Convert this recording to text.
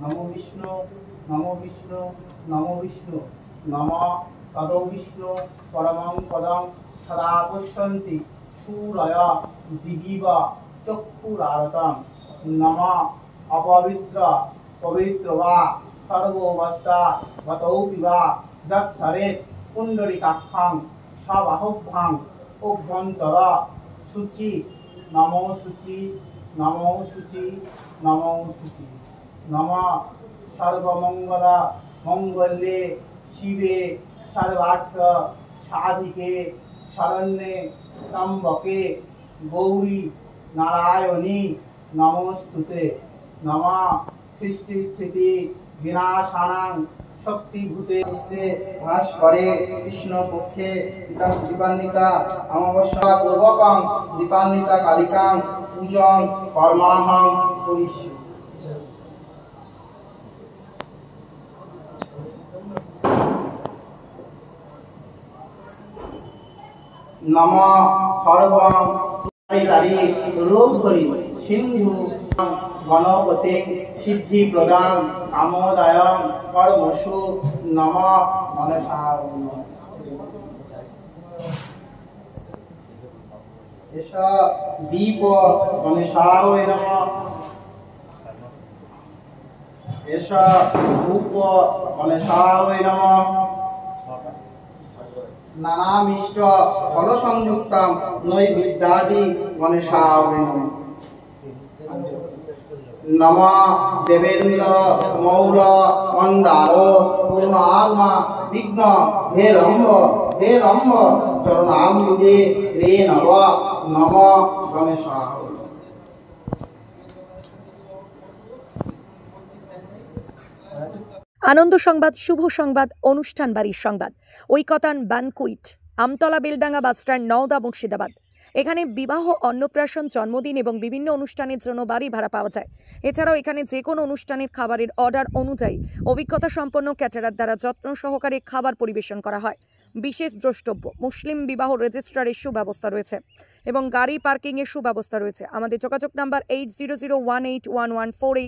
नमो विष्णु नमो विष्णु नमो विष्णु नमः तदो विष्णु परमं पदं सदा पश्यन्ति सूरय दिवीव चक्षुरारतं नमः अपवित्र पवित्र वा सर्वोवस्था गतोऽपि वा दक्षरेत् पुण्डरीकाक्षं सबाहुभ्याम् अभ्यन्तर शुचि नमो शुचि नमो शुचि नमो शुचि नमः सर्वमंगल मंगल्ये शिवे सर्वार्थ साधिके शरण्ये त्र्यंबके गौरी नारायणी नमोस्तुते नमः सृष्टि स्थिति विनाशानां शक्तिभूते भास करे कृष्ण पक्षे दीपान्विता अमावस्या पूर्वकं दीपान्विता कालिकां पूजं कर्माहं करिष्ये। नमः सर्वं हरिहरि रोधरि सिंधु गणपते सिद्धि प्रदान कामोदय कर्मसु नमः मनसाय एषा दीप गणेशाय नमः एषा धूप गणेशाय नमः नानामिष्ट फल संयुक्तं नैवेद्यादि गणेशाय नमः नमः देवेन्द्र मौल मंदार पूर्णात्मा विघ्न हे रंभ चरणाम्बुजे रे नव नमः गणेशाय। आनंद संबाद शुभ संबाद अनुष्ठान बाड़ीर संबाद ঐকতান ব্যানকুইট আমতলা বেলডাঙ্গা বাসস্ট্যান্ড নওদা মুর্শিদাবাদ। এখানে বিবাহ অন্নপ্রাশন জন্মদিন এবং বিভিন্ন অনুষ্ঠানের জন্য বাড়ি ভাড়া পাওয়া যায়। এছাড়াও এখানে যে কোনো অনুষ্ঠানের খাবারের অর্ডার অনুযায়ী অভিজ্ঞতা সম্পন্ন ক্যাটারার দ্বারা যত্ন সহকারে খাবার পরিবেশন করা হয়। বিশেষ দ্রষ্টব্য মুসলিম বিবাহ রেজিস্ট্রারের সুব্যবস্থা রয়েছে এবং গাড়ি পার্কিং এর সুব্যবস্থা রয়েছে। আমাদের যোগাযোগ নাম্বার 80018114